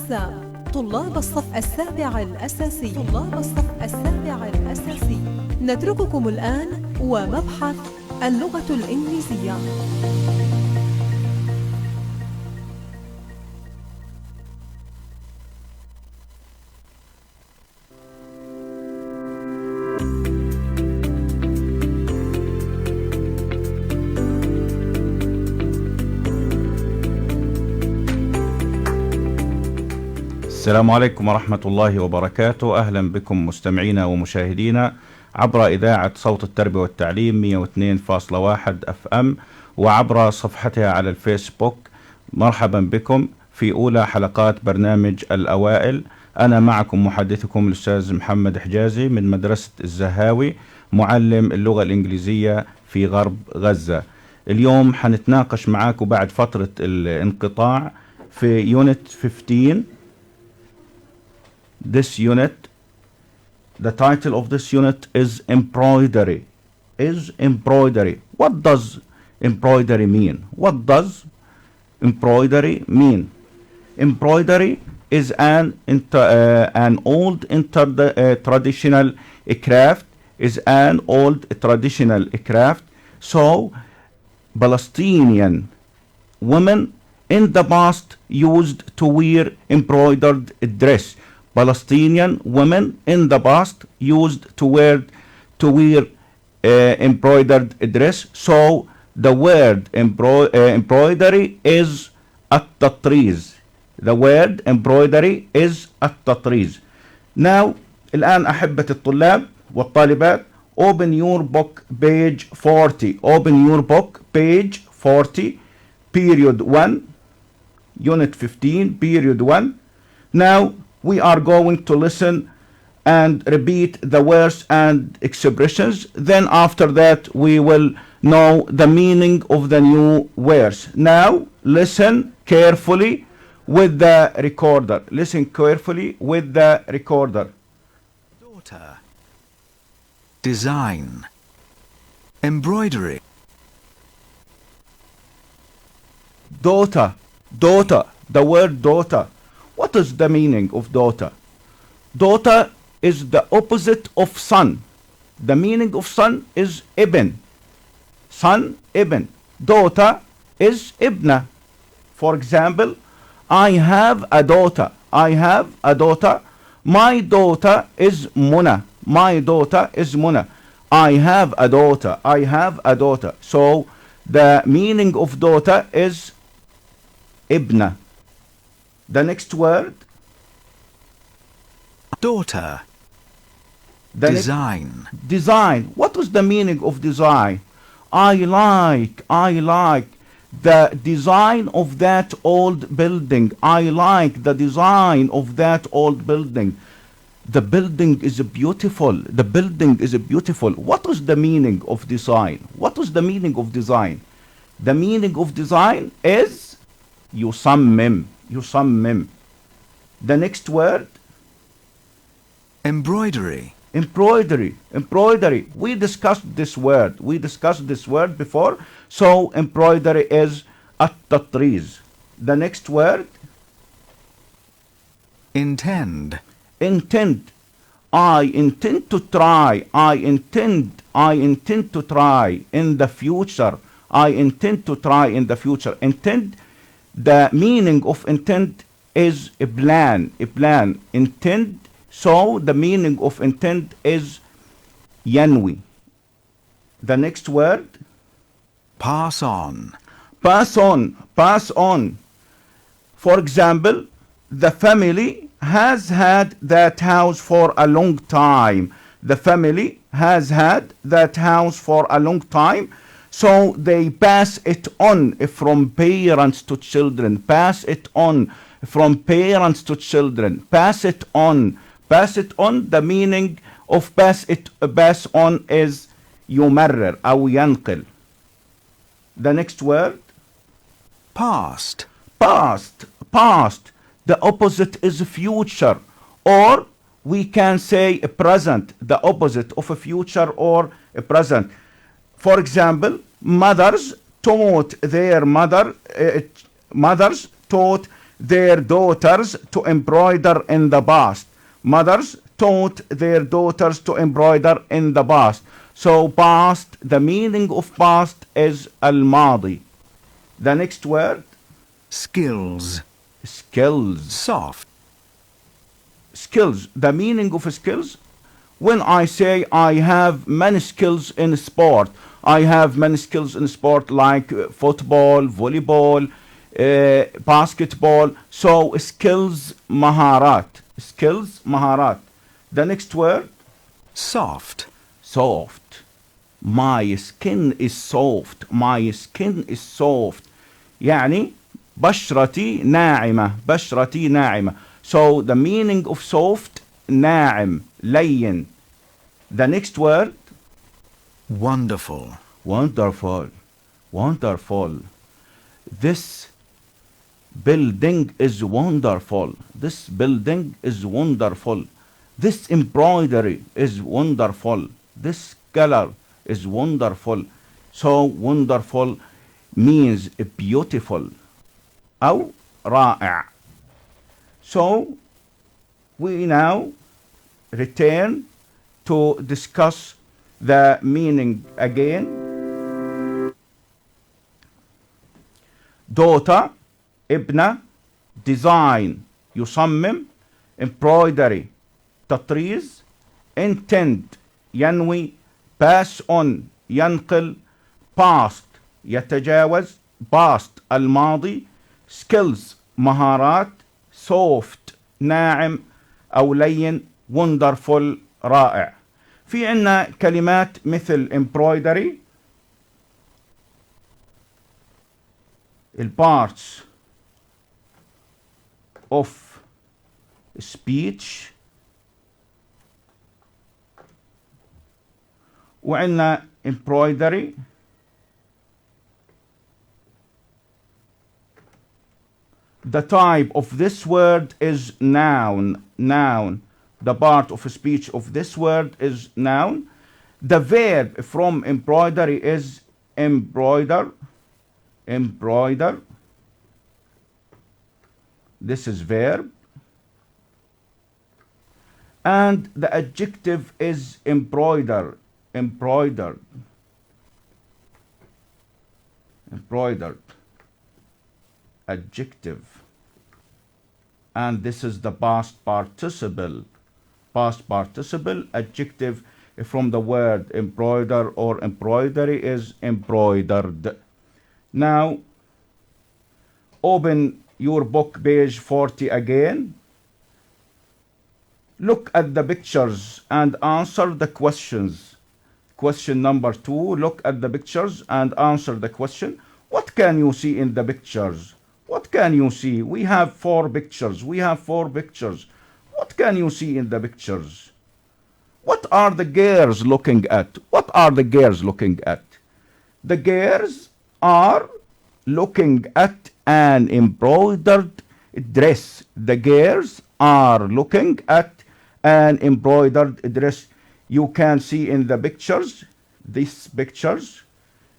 غزة. طلاب الصف السابع الأساسي نترككم الآن ومبحث اللغة الإنجليزية. السلام عليكم ورحمة الله وبركاته. أهلا بكم مستمعينا ومشاهدينا عبر إذاعة صوت التربية والتعليم 102.1 FM وعبر صفحتها على الفيسبوك. مرحبا بكم في أولى حلقات برنامج الأوائل. أنا معكم محدثكم الأستاذ محمد حجازي من مدرسة الزهاوي، معلم اللغة الإنجليزية في غرب غزة. اليوم حنتناقش معاكم بعد فترة الانقطاع في يونت 15. This unit, the title of this unit is Embroidery. What does embroidery mean? What does embroidery mean? Embroidery is an old traditional craft. So Palestinian women in the past used to wear embroidered dress. Palestinian women in the past used to wear embroidered dress. So the word embroidery is التطريز. The word embroidery is التطريز. Now الآن أحبة الطلاب والطالبات, open your book page 40. Open your book page 40, period 1, unit 15, period 1. Now we are going to listen and repeat the words and expressions. Then after that we will know the meaning of the new words. Now listen carefully with the recorder. Listen carefully with the recorder. Daughter. Design. Embroidery. Daughter. The word daughter. What is the meaning of daughter? Daughter is the opposite of son. The meaning of son is ibn. Son, ibn. Daughter is ibna. For example, I have a daughter. My daughter is Muna. I have a daughter. So the meaning of daughter is ibna. The next word. Daughter. Design. Design. What is the meaning of design? I like the design of that old building. The building is beautiful. What is the meaning of design? The meaning of design is يصمم. The next word. Embroidery. We discussed this word before. So embroidery is التطريز. The next word. Intend. I intend to try. In the future. Intend. The meaning of intent is a plan. Intend. So the meaning of intent is yanwi. The next word. Pass on. For example, the family has had that house for a long time. So they pass it on from parents to children. Pass it on. The meaning of pass on is يمرر أو ينقل. The next word. Past. The opposite is future, or we can say a present. The opposite of a future or a present. For example, mothers taught their daughters to embroider in the past. Mothers taught their daughters to embroider in the past. So past, the meaning of past is الماضي. The next word, skills, skills. soft, Skills. The meaning of skills. When I say I have many skills in sport, I have many skills in sport like football, volleyball, basketball. So skills, مهارات. Skills, مهارات. The next word, soft, soft. My skin is soft. My skin is soft. يعني بشرتي ناعمة. بشرتي ناعمة. So the meaning of soft, ناعم, لين. The next word, wonderful, wonderful. Wonderful. This building is wonderful. This building is wonderful. This embroidery is wonderful. This color is wonderful. So wonderful means beautiful أو رائع. So we now return to discuss the meaning again. daughter, ابنة, design, يصمم, embroidery, تطريز, intend, ينوي, pass on, ينقل, past, يتجاوز, past, الماضي, skills, مهارات, soft, ناعم أو لين, wonderful, رائع. في عنا كلمات مثل embroidery, parts of speech, وعندنا embroidery, the type of this word is noun. Noun. The part of speech of this word is noun. The verb from embroidery is embroider. Embroider. This is verb. And the adjective is embroider. Embroidered. Embroidered. Adjective. And this is the past participle. Past participle. Adjective from the word embroider or embroidery is embroidered. Now, open your book, page 40 again. Look at the pictures and answer the questions. Question number 2, look at the pictures and answer the question. What can you see in the pictures? What can you see? We have 4 pictures. We have 4 pictures. What can you see in the pictures? What are the girls looking at? What are the girls looking at? The girls are looking at an embroidered dress. The girls are looking at an embroidered dress. You can see in the pictures, these pictures,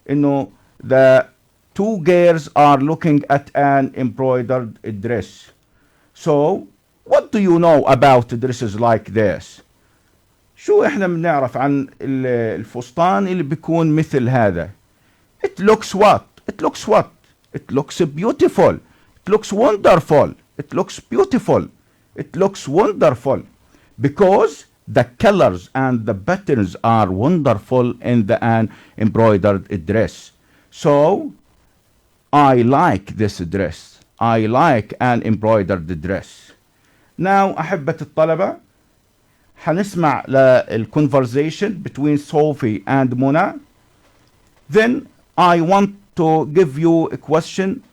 you know, the 2 girls are looking at an embroidered dress. So, what do you know about dresses like this? شو احنا بنعرف عن الفستان اللي بيكون مثل هذا؟ It looks what? It looks what? It looks beautiful. It looks wonderful. It looks beautiful. It looks wonderful. Because the colors and the patterns are wonderful in an embroidered dress. So, I like this dress. I like an embroidered dress. Now, أحبة الطلبة, حنسمع للconversation between Sophie and Mona. Then I want to give you a question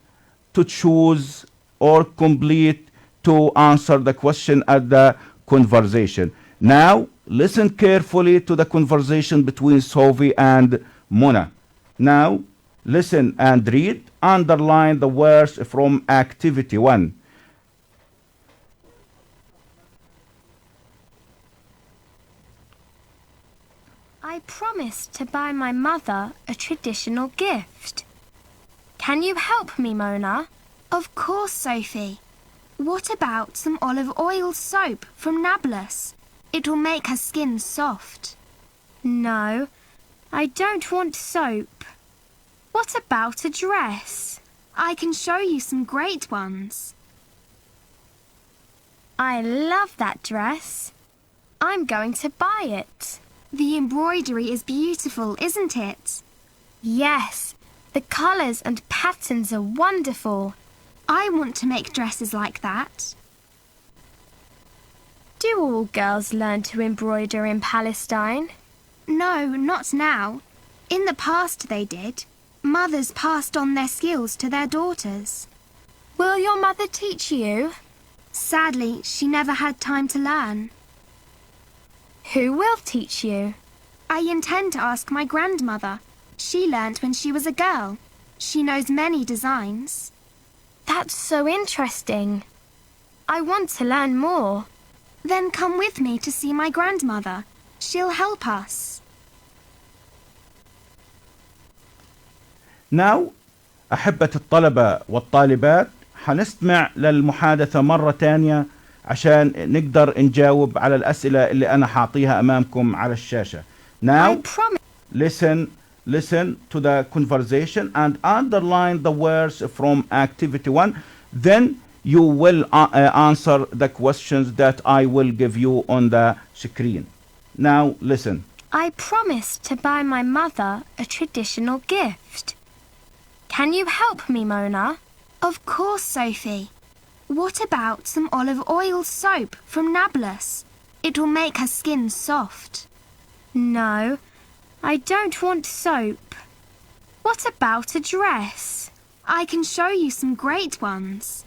to choose or complete to answer the question at the conversation. Now, listen carefully to the conversation between Sophie and Mona. Now, listen and read. Underline the words from activity 1. I promised to buy my mother a traditional gift. Can you help me, Mona? Of course, Sophie. What about some olive oil soap from Nablus? It will make her skin soft. No, I don't want soap. What about a dress? I can show you some great ones. I love that dress. I'm going to buy it. The embroidery is beautiful, isn't it? Yes, the colours and patterns are wonderful. I want to make dresses like that. Do all girls learn to embroider in Palestine? No, not now. In the past they did. Mothers passed on their skills to their daughters. Will your mother teach you? Sadly, she never had time to learn. Who will teach you? I intend to ask my grandmother. She learnt when she was a girl. She knows many designs. That's so interesting. I want to learn more. Then come with me to see my grandmother. She'll help us. Now, أحبة الطلبة والطالبات، حنستمع للمحادثة مرة تانية عشان نقدر نجاوب على الأسئلة اللي أنا حاعطيها أمامكم على الشاشة. Now, listen to the conversation and underline the words from activity 1. Then you will answer the questions that I will give you on the screen. Now, listen. I promised to buy my mother a traditional gift. Can you help me, Mona? Of course, Sophie. What about some olive oil soap from Nablus? It will make her skin soft. No, I don't want soap. What about a dress? I can show you some great ones.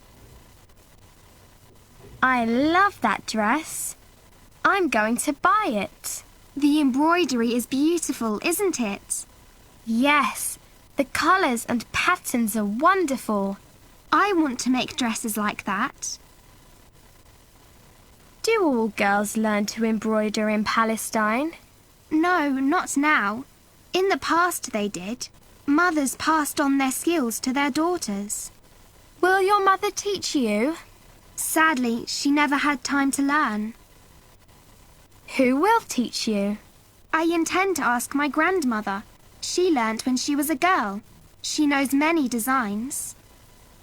I love that dress. I'm going to buy it. The embroidery is beautiful, isn't it? Yes, the colours and patterns are wonderful. I want to make dresses like that. Do all girls learn to embroider in Palestine? No, not now. In the past they did. Mothers passed on their skills to their daughters. Will your mother teach you? Sadly, she never had time to learn. Who will teach you? I intend to ask my grandmother. She learnt when she was a girl. She knows many designs.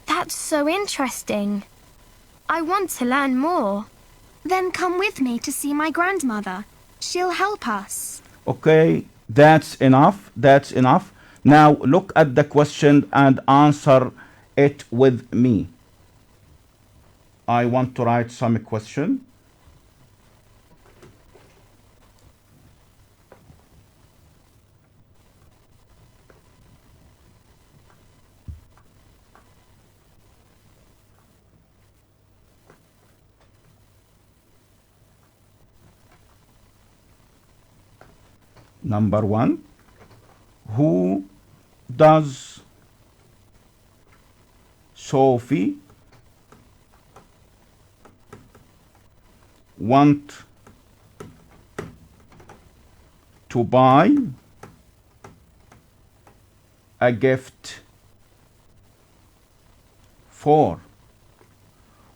That's so interesting. I want to learn more. Then come with me to see my grandmother. She'll help us. Okay, that's enough. That's enough. Now look at the question and answer it with me. I want to write some question. Number 1, who does Sophie want to buy a gift for?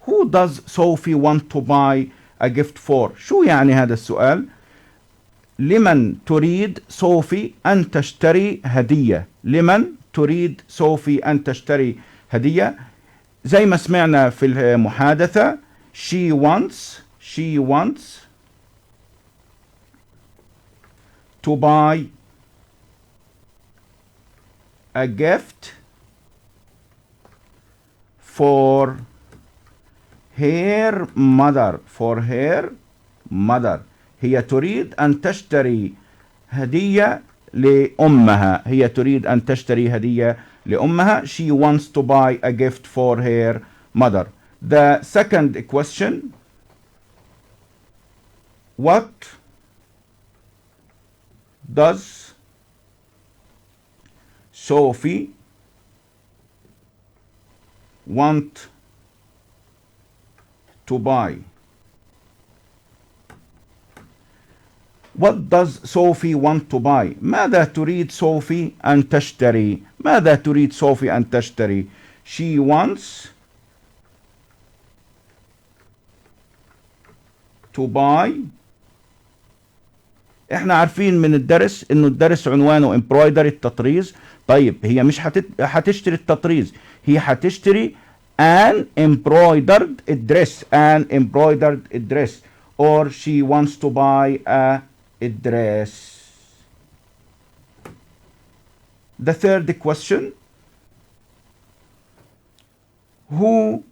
Who does Sophie want to buy a gift for? شو يعني هذا السؤال؟ لمن تريد صوفي أن تشتري هدية؟ لمن تريد صوفي أن تشتري هدية؟ زي ما سمعنا في المحادثة she wants to buy a gift for her mother. هي تريد أن تشتري هدية لأمها. هي تريد أن تشتري هدية لأمها. She wants to buy a gift for her mother. The second question, what does Sophie want to buy? What does Sophie want to buy? ماذا تريد صوفي أن تشتري؟ ماذا تريد صوفي أن تشتري؟ She wants to buy. احنا عارفين من الدرس انه الدرس عنوانه embroidery التطريز. طيب هي مش هتشتري التطريز، هي هتشتري an embroidered dress, an embroidered dress, or she wants to buy a dress. The third question: who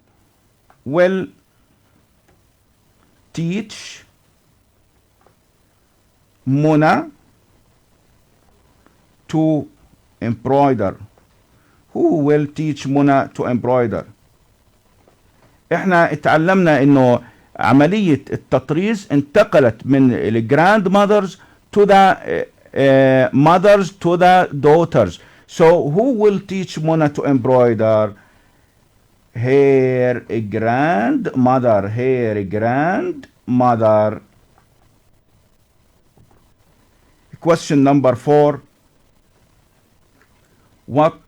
will teach Mona to embroider? Who will teach Mona to embroider? احنا اتعلمنا انه عملية التطريز انتقلت من الجراند mothers to the mothers to the daughters. So who will teach Mona to embroider? Her grandmother. Her grandmother. Question number 4. What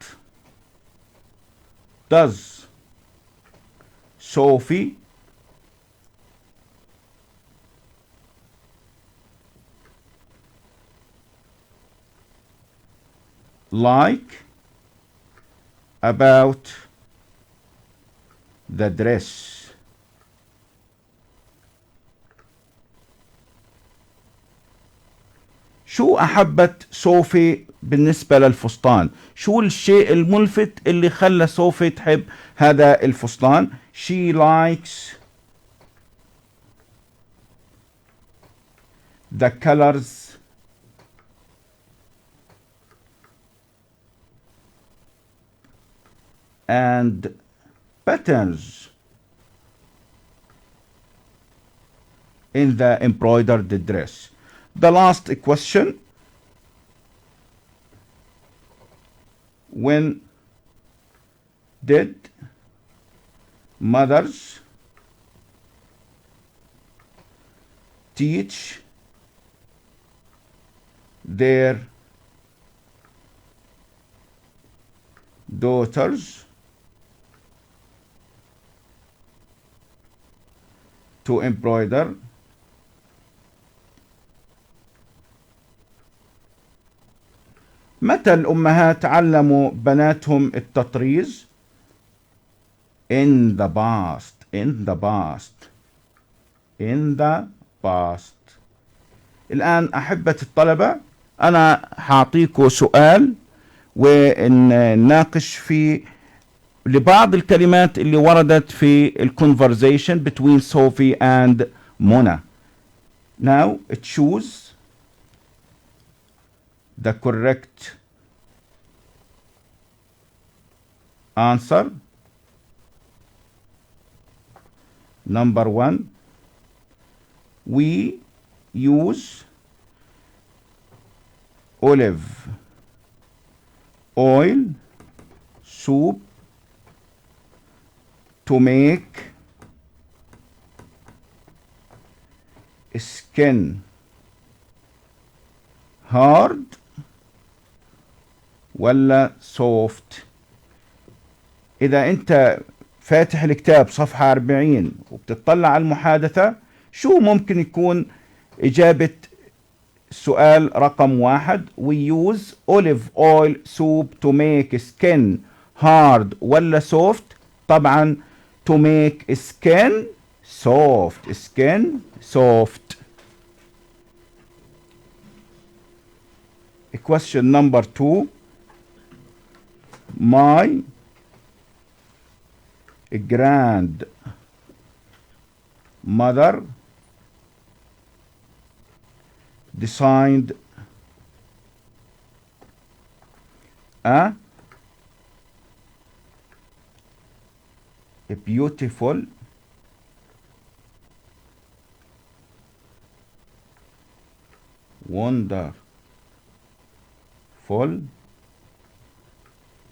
does Sophie like about the dress? شو أحبت صوفي بالنسبة للفستان؟ شو الشيء الملفت اللي خلى صوفي تحب هذا الفستان؟ She likes the colors and patterns in the embroidered dress. The last question: when did mothers teach their daughters to embroider? متى الأمهات علموا بناتهم التطريز؟ In the past. In the past. In the past. الآن أحبة الطلبة، أنا هعطيكم سؤال ونناقش فيه لبعض الكلمات اللي وردت في الconversation between Sophie and Mona. Now choose the correct answer. Number 1, we use olive oil soup to make skin hard ولا soft. إذا أنت فاتح الكتاب صفحة 40 وبتطلع على المحادثة، شو ممكن يكون إجابة سؤال رقم 1؟ We use olive oil soup to make skin hard ولا soft؟ طبعا to make skin soft. Skin soft. Question number 2. My grandmother designed a beautiful wonderful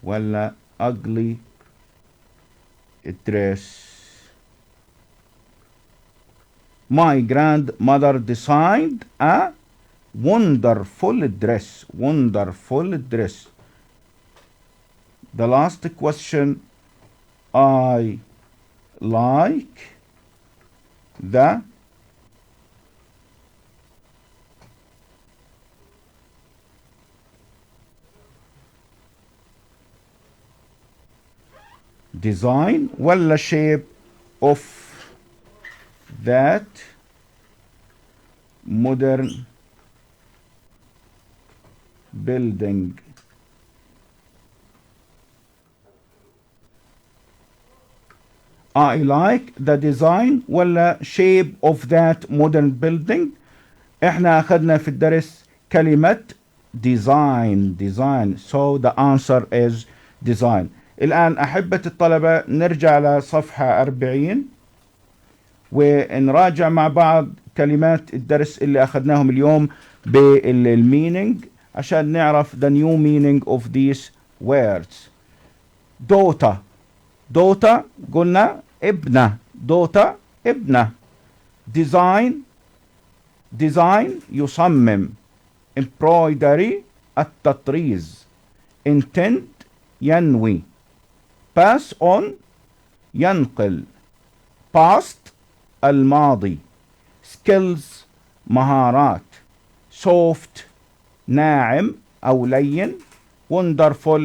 ولا ugly dress. My grandmother designed a wonderful dress. Wonderful dress. The last question: I like the design ولا shape of that modern building. I like the design ولا shape of that modern building. احنا اخذنا في الدرس كلمة design so the answer is design. الآن أحبة الطلبة نرجع لصفحة 40 ونراجع مع بعض كلمات الدرس اللي أخذناهم اليوم بالمينينج عشان نعرف the new meaning of these words. daughter قلنا ابنة. daughter ابنة. design يصمم. embroidery التطريز. intend ينوي. pass on ينقل. past الماضي. skills مهارات. soft ناعم أو لين. wonderful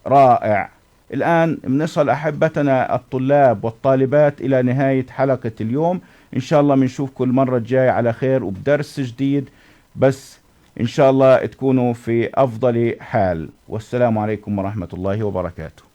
رائع. الآن بنصل أحبتنا الطلاب والطالبات إلى نهاية حلقة اليوم. إن شاء الله بنشوفكم المرة الجاية على خير وبدرس جديد، بس إن شاء الله تكونوا في أفضل حال. والسلام عليكم ورحمة الله وبركاته.